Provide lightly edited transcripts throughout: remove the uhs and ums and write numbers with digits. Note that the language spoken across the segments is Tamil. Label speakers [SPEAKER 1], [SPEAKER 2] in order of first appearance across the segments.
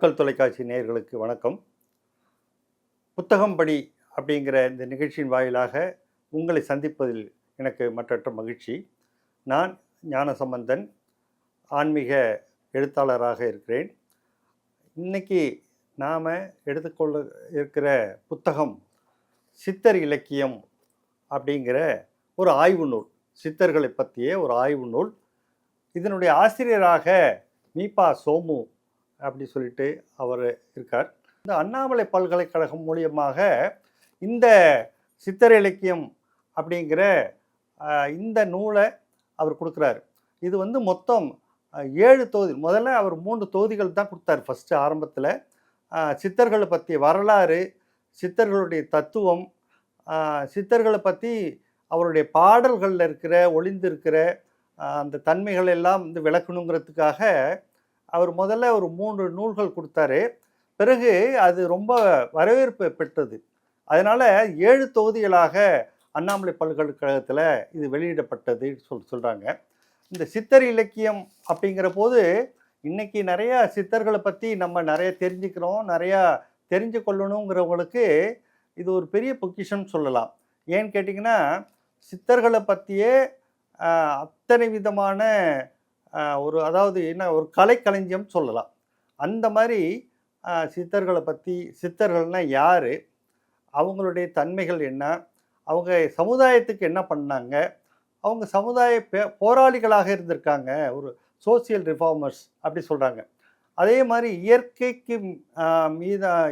[SPEAKER 1] மக்கள் தொலைக்காட்சி நேயர்களுக்கு வணக்கம். புத்தகம் படி அப்படிங்கிற இந்த நிகழ்ச்சியின் வாயிலாக உங்களை சந்திப்பதில் எனக்கு மற்றற்ற மகிழ்ச்சி. நான் ஞானசம்பந்தன், ஆன்மீக எழுத்தாளராக இருக்கிறேன். இன்னைக்கு நாம் எடுத்துக்கொள்ள இருக்கிற புத்தகம் சித்தர் இலக்கியம் அப்படிங்கிற ஒரு ஆய்வு நூல். சித்தர்களை பற்றிய ஒரு ஆய்வு நூல். இதனுடைய ஆசிரியராக மீபா சோமு அப்படி சொல்லிட்டு அவர் இருக்கார். இந்த அண்ணாமலை பல்கலைக்கழகம் மூலியமாக இந்த சித்தர் இலக்கியம் அப்படிங்கிற இந்த நூலை அவர் கொடுக்குறாரு. இது வந்து மொத்தம் 7 தொகுதி. முதல்ல அவர் 3 தொகுதிகள் தான் கொடுத்தார் ஃபஸ்ட்டு ஆரம்பத்தில். சித்தர்களை பற்றிய வரலாறு, சித்தர்களுடைய தத்துவம், சித்தர்களை பற்றி அவருடைய பாடல்களில் இருக்கிற ஒளிந்திருக்கிற அந்த தன்மைகள் எல்லாம் வந்து விளக்கணுங்கிறதுக்காக அவர் முதல்ல ஒரு 3 நூல்கள் கொடுத்தாரு. பிறகு அது ரொம்ப வரவேற்பு பெற்றது. அதனால் 7 தொகுதிகளாக அண்ணாமலை பல்கலைக்கழகத்தில் இது வெளியிடப்பட்டது சொல்கிறாங்க. இந்த சித்தர் இலக்கியம் அப்படிங்கிற போது இன்றைக்கி நிறையா சித்தர்களை பற்றி நம்ம நிறைய தெரிஞ்சுக்கிறோம். நிறையா தெரிஞ்சு கொள்ளணுங்கிறவங்களுக்கு இது ஒரு பெரிய பொக்கிஷம்னு சொல்லலாம். ஏன்னு கேட்டிங்கன்னா, சித்தர்களை பற்றியே அத்தனை விதமான அதாவது என்ன ஒரு கலைக்களஞ்சியம் சொல்லலாம். அந்த மாதிரி சித்தர்களை பற்றி, சித்தர்கள்னால் யார், அவங்களுடைய தன்மைகள் என்ன, அவங்க சமுதாயத்துக்கு என்ன பண்ணாங்க, அவங்க சமுதாய போராளிகளாக இருந்திருக்காங்க, ஒரு சோசியல் ரிஃபார்மர்ஸ் அப்படி சொல்கிறாங்க. அதே மாதிரி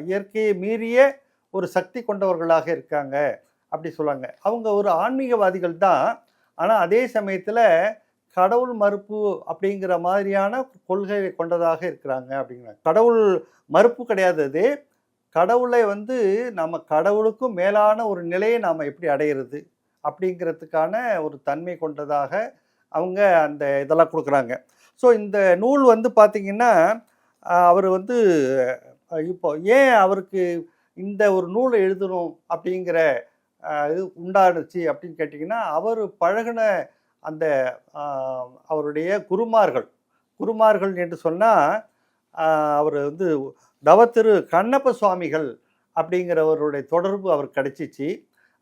[SPEAKER 1] இயற்கையை மீறிய ஒரு சக்தி கொண்டவர்களாக இருக்காங்க அப்படி சொல்கிறாங்க. அவங்க ஒரு ஆன்மீகவாதிகள் தான். ஆனால் அதே சமயத்தில் கடவுள் மறுப்பு அப்படிங்கிற மாதிரியான கொள்கையை கொண்டதாக இருக்கிறாங்க அப்படிங்கிறாங்க. கடவுள் மறுப்பு கிடையாது. அது கடவுளை வந்து நம்ம கடவுளுக்கும் மேலான ஒரு நிலையை நாம் எப்படி அடையிறது அப்படிங்கிறதுக்கான ஒரு தன்மை கொண்டதாக அவங்க அந்த இதெல்லாம் கொடுக்குறாங்க. ஸோ இந்த நூல் வந்து பார்த்திங்கன்னா, அவர் வந்து இப்போ ஏன் அவருக்கு இந்த ஒரு நூலை எழுதணும் அப்படிங்கிற இது உண்டானுச்சு அப்படின்னு கேட்டிங்கன்னா, அவர் பழகின அந்த அவருடைய குருமார்கள் என்று சொன்னால், அவர் வந்து தவத்திரு கண்ணப்ப சுவாமிகள் அப்படிங்கிறவருடைய தொடர்பு அவர் கிடைச்சிச்சு.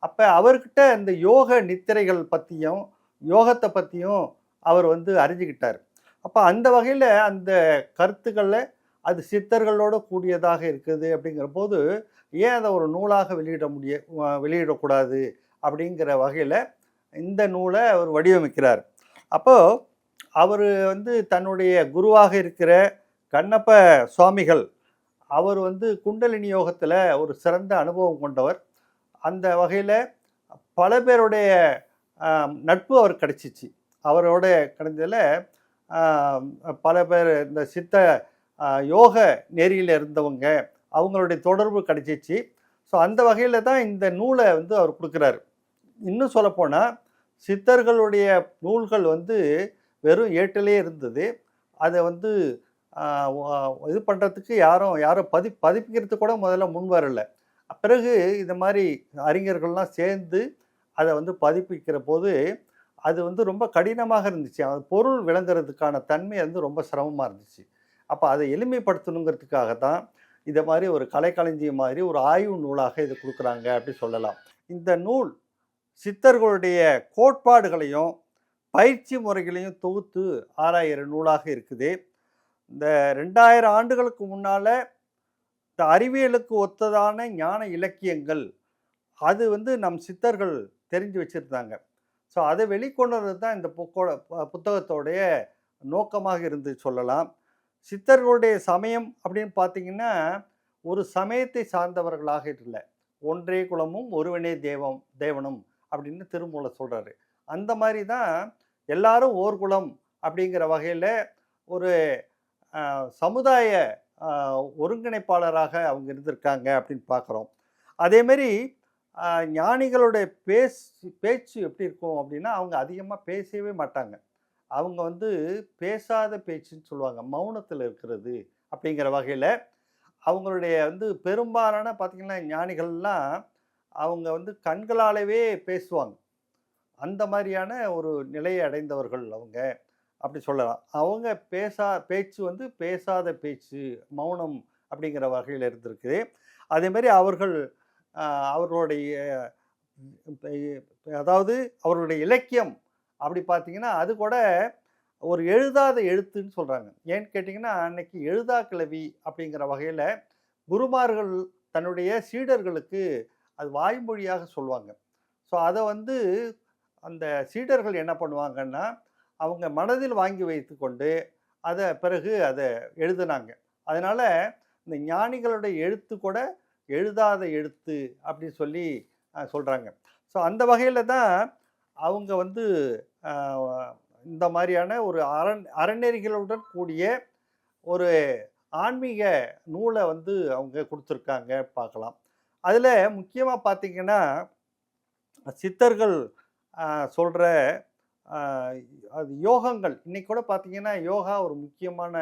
[SPEAKER 1] அப்போ அவர்கிட்ட இந்த யோக நித்திரைகள் பற்றியும் யோகத்தை பற்றியும் அவர் வந்து அறிஞ்சிக்கிட்டார். அப்போ அந்த வகையில் அந்த கருத்துக்களில் அது சித்தர்களோடு கூடியதாக இருக்குது அப்படிங்கிற போது, ஏன் அதை ஒரு நூலாக வெளியிடக்கூடாது அப்படிங்கிற வகையில் இந்த நூலை அவர் வடிவமைக்கிறார். அப்போது அவர் வந்து தன்னுடைய குருவாக இருக்கிற கண்ணப்ப சுவாமிகள், அவர் வந்து குண்டலினி யோகத்தில் ஒரு சிறந்த அனுபவம் கொண்டவர். அந்த வகையில் பல பேருடைய நட்பு அவர் கிடைச்சிச்சு. அவரோட கிடைச்சதில் பல பேர் இந்த சித்த யோக நெறியில் இருந்தவங்க, அவங்களுடைய தொடர்பு கிடைச்சிச்சு. ஸோ அந்த வகையில் தான் இந்த நூலை வந்து அவர் கொடுக்குறாரு. இன்னும் சொல்லப்போனால் சித்தர்களுடைய நூல்கள் வந்து வெறும் ஏட்டிலே இருந்தது. அதை வந்து இது பண்ணுறதுக்கு யாரும் பதிப்பிக்கிறதுக்கு கூட முதல்ல முன் வரலை. பிறகு இந்த மாதிரி அறிஞர்கள்லாம் சேர்ந்து அதை வந்து பதிப்பிக்கிற போது அது வந்து ரொம்ப கடினமாக இருந்துச்சு. அது பொருள் விளங்குறதுக்கான தன்மை வந்து ரொம்ப சிரமமாக இருந்துச்சு. அப்போ அதை எளிமைப்படுத்தணுங்கிறதுக்காக தான் இதை மாதிரி ஒரு கலைக்களஞ்சியம் மாதிரி ஒரு ஆய்வு நூலாக இது கொடுக்குறாங்க அப்படி சொல்லலாம். இந்த நூல் சித்தர்களுடைய கோட்பாடுகளையும் பயிற்சி முறைகளையும் தொகுத்து ஆராயிற நூலாக இருக்குது. இந்த 2000 ஆண்டுகளுக்கு முன்னால் இந்த அறிவியலுக்கு ஒத்ததான ஞான இலக்கியங்கள் அது வந்து நம் சித்தர்கள் தெரிஞ்சு வச்சுருந்தாங்க. ஸோ அதை வெளிக்கொண்டது தான் இந்த புத்தகத்தோடைய நோக்கமாக இருந்து சொல்லலாம். சித்தர்களுடைய சமயம் அப்படின்னு பார்த்திங்கன்னா, ஒரு சமயத்தை சார்ந்தவர்களாக இல்லை. ஒன்றே குலமும் ஒருவனே தேவனும் அப்படின்னு திருமூலர் சொல்கிறாரு. அந்த மாதிரி தான் எல்லாரும் ஓர் குலம் அப்படிங்கிற வகையில் ஒரு சமுதாய ஒருங்கிணைப்பாளராக அவங்க இருந்திருக்காங்க அப்படின்னு பார்க்குறோம். அதேமாரி ஞானிகளுடைய பேச்சு எப்படி இருக்கும் அப்படின்னா, அவங்க அதிகமாக பேசவே மாட்டாங்க. அவங்க வந்து பேசாத பேச்சுன்னு சொல்லுவாங்க, மௌனத்தில் இருக்கிறது அப்படிங்கிற வகையில். அவங்களுடைய வந்து பெரும்பாலான பார்த்திங்கன்னா ஞானிகள்லாம் அவங்க வந்து கண்களாலவே பேசுவாங்க. அந்த மாதிரியான ஒரு நிலையை அடைந்தவர்கள் அவங்க அப்படி சொல்லலாம். அவங்க பேச்சு வந்து பேசாத பேச்சு, மௌனம் அப்படிங்கிற வகையில் இருந்திருக்குது. அதேமாரி அவர்கள் அவர்களுடைய அதாவது அவர்களுடைய இலக்கியம் அப்படி பார்த்தீங்கன்னா, அது கூட ஒரு எழுதாத எழுத்துன்னு சொல்றாங்க. ஏன்னு கேட்டீங்கன்னா, அன்னைக்கு எழுதா கிழவி அப்படிங்கிற வகையில குருமார்கள் தன்னுடைய சீடர்களுக்கு அது வாய்மொழியாக சொல்லுவாங்க. ஸோ அத வந்து அந்த சீடர்கள் என்ன பண்ணுவாங்கன்னா, அவங்க மனதில் வாங்கி வைத்துக்கொண்டு, பிறகு அத எழுதுனாங்க. அதனால இந்த ஞானிகளுடைய எழுத்து கூட எழுதாத எழுத்து அப்படின்னு சொல்லி சொல்றாங்க. ஸோ அந்த வகையில தான் அவங்க வந்து அ இந்த மாரியான ஒரு அறநெறிகளுடன் கூடிய ஒரு ஆன்மீக நூல வந்து அவங்க குடுத்துருக்காங்க பார்க்கலாம். அதில முக்கியமா பார்த்தீங்கன்னா, சித்தர்கள் அ சொல்ற அ அது யோகங்கள் இன்னைக்கு கூட பார்த்தீங்கன்னா, யோகா ஒரு முக்கியமான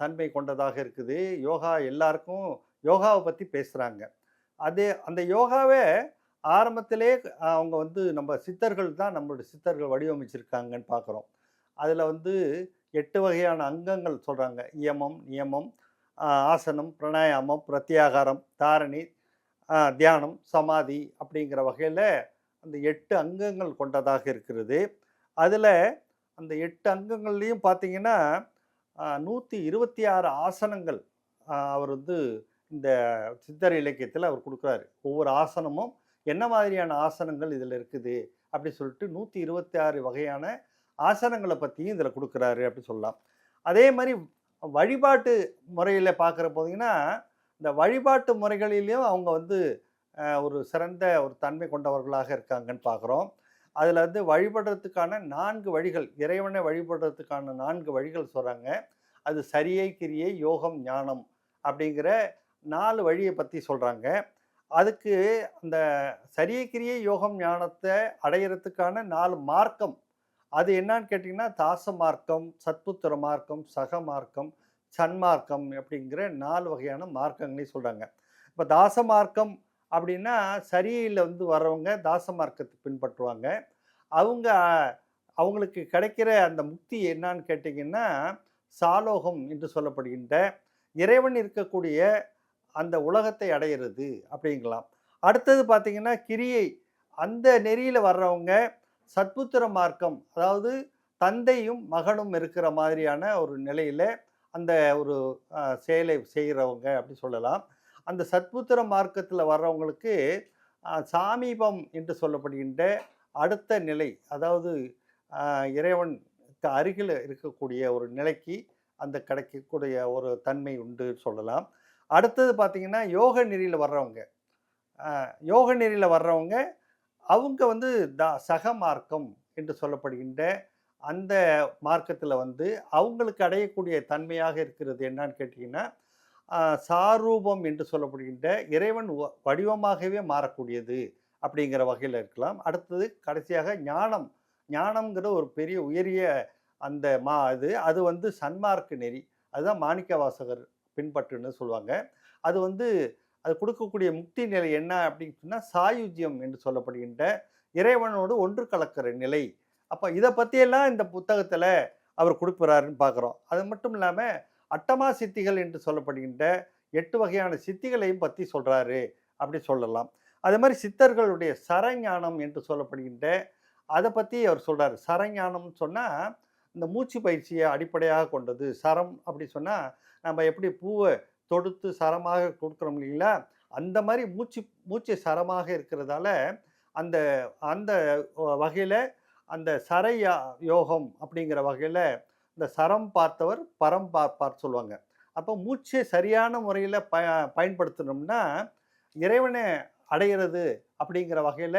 [SPEAKER 1] தன்மை கொண்டதாக இருக்குது. யோகா எல்லாருக்கும் யோகாவ பத்தி பேசுறாங்க. அது அந்த யோகாவே ஆரம்பத்திலே அவங்க வந்து நம்ம சித்தர்கள் தான் நம்மளுடைய சித்தர்கள் வடிவமைச்சிருக்காங்கன்னு பார்க்குறோம். அதில வந்து 8 வகையான அங்கங்கள் சொல்றாங்க. யமம், நியமம், ஆசனம், பிராணாயாமம், பிரத்யாகாரம், தாரணி, தியானம், சமாதி அப்படிங்கிற வகையில அந்த 8 அங்கங்கள் கொண்டதாக இருக்கிறது. அதில அந்த 8 அங்கங்கள்லயும் பார்த்தீங்கன்னா, 126 ஆசனங்கள் அவர் வந்து இந்த சித்தர் இலக்கியத்தில அவர் குடுக்குறாரு. ஒவ்வொரு ஆசனமும் என்ன மாதிரியான ஆசனங்கள் இதில இருக்குது அப்படி சொல்லிட்டு 126 வகையான ஆசனங்கள பத்தியும் இதில குடுக்குறாரு அப்படி சொல்லலாம். அதே மாரி வழிபாட்டு முறையில பார்க்குற போதீங்கன்னா, இந்த வழிபாட்டு முறைகளிலும் அவங்க வந்து ஒரு சிறந்த ஒரு தன்மை கொண்டவர்களாக இருக்காங்கன்னு பார்க்குறோம். அதில வந்து வழிபடுறதுக்கான 4 வழிகள், இறைவனை வழிபடுறதுக்கான 4 வழிகள் சொல்றாங்க. அது சரியை, கிரியை, யோகம், ஞானம் அப்படிங்கிற 4 வழிய பத்தி சொல்றாங்க. அதுக்கு அந்த சரியை, கிரியை, யோகம், ஞானத்த அடையறதுக்கான 4 மார்க்கம். அது என்னான்னு கேட்டீங்கன்னா, தாச மார்க்கம், சத்புத்திர மார்க்கம், சக மார்க்கம், சன்மார்க்கம் அப்படிங்கிற 4 வகையான மார்க்கங்களையும் சொல்றாங்க. இப்ப தாச மார்க்கம் அப்படின்னா, சரியில வந்து வர்றவங்க தாச மார்க்கத்த பின்பற்றுவாங்க. அவங்க அவங்களுக்கு கிடைக்கிற அந்த முக்தி என்னான்னு கேட்டீங்கன்னா, சாலோகம் என்று சொல்லப்படுகின்ற இறைவன் இருக்கக்கூடிய அந்த உலகத்தை அடையிறது அப்படிங்கலாம். அடுத்தது பார்த்தீங்கன்னா, கிரியை. அந்த நெறியில வர்றவங்க சத்புத்திர மார்க்கம், அதாவது தந்தையும் மகனும் இருக்கிற மாதிரியான ஒரு நிலையில அந்த ஒரு செயலை செய்றவங்க அப்படி சொல்லலாம். அந்த சத்புத்திர மார்க்கத்தில வர்றவங்களுக்கு சாமீபம் என்று சொல்லப்படுகின்ற அடுத்த நிலை, அதாவது இறைவனுக்கு அருகில இருக்கக்கூடிய ஒரு நிலைக்கு அந்த கிடைக்கக்கூடிய ஒரு தன்மை உண்டு சொல்லலாம். அடுத்தது பார்த்தீங்கன்னா, யோக நெறியில வர்றவங்க. யோக நெறியில வர்றவங்க, அவங்க வந்து சக மார்க்கம் என்று சொல்லப்படுகின்ற அந்த மார்க்கத்தில வந்து அவங்களுக்கு அடையக்கூடிய தன்மையாக இருக்கிறது என்னான்னு கேட்டீங்கன்னா, சாரூபம் என்று சொல்லப்படுகின்ற இறைவன் வடிவமாகவே மாறக்கூடியது அப்படிங்கிற வகையில இருக்கலாம். அடுத்தது கடைசியாக ஞானம். ஞானம்ங்கிற ஒரு பெரிய உயரிய அந்த அது வந்து சன்மார்க்க நெறி. அதுதான் மாணிக்கவாசகர் பின்பற்றுன்னு சொல்லுவாங்க. அது வந்து அது கொடுக்கக்கூடிய முக்தி நிலை என்ன அப்படின்னு சொன்னா, சாயுஜ்யம் என்று சொல்லப்படுகின்ற இறைவனோடு ஒன்று கலக்கிற நிலை. அப்ப இத பத்தியெல்லாம் இந்த புத்தகத்துல அவர் குடுக்குறாருன்னு பார்க்குறோம். அது மட்டும் இல்லாம அட்டமா சித்திகள் என்று சொல்லப்படுகின்ற 8 வகையான சித்திகளையும் பத்தி சொல்றாரு அப்படி சொல்லலாம். அதே மாரி சித்தர்களுடைய சரஞானம் என்று சொல்லப்படுகின்ற அத பத்தி அவர் சொல்றாரு. சரஞானம்னு சொன்னா, இந்த மூச்சு பயிற்சிய அடிப்படையாகக் கொண்டது. சரம் அப்படி சொன்னா, நம்ம எப்படி பூவ தொடுத்து சரமாக கொடுக்குறோம் இல்லைங்களா? அந்த மாரி மூச்சு சரமாக இருக்கிறதால, அந்த அந்த வகையில அந்த யோகம் அப்படிங்கிற வகையில, இந்த சரம் பார்த்தவர் பரம் பார்ப்பார் சொல்லுவாங்க. அப்போ மூச்சை சரியான முறையில பயன்படுத்தினோம்னா, இறைவன அடையிறது அப்படிங்கிற வகையில,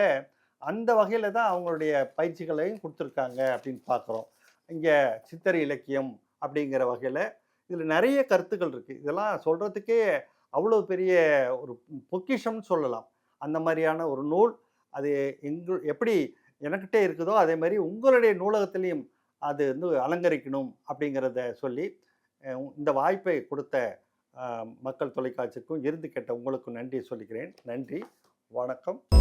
[SPEAKER 1] அந்த வகையில தான் அவங்களுடைய பயிற்சிகளையும் குடுத்துருக்காங்க அப்படின்னு பார்க்குறோம். இங்க சித்தர் இலக்கியம் அப்படிங்கிற வகையில, இதில நெறைய கருத்துக்கள் இருக்கு. இதெல்லாம் சொல்றதுக்கே அவ்வளோ பெரிய ஒரு பொக்கிஷம்னு சொல்லலாம். அந்த மாரியான ஒரு நூல். அது எப்படி எனக்கிட்ட இருக்குதோ, அதே மாரி உங்களுடைய நூலகத்திலயும் அது வந்து அலங்கரிக்கணும் அப்படிங்கிறத சொல்லி, இந்த வாய்ப்பை கொடுத்த மக்கள் தொலைக்காட்சிக்கும், இருந்து கேட்ட உங்களுக்கும் நன்றி சொல்லிக்கிறேன். நன்றி, வணக்கம்.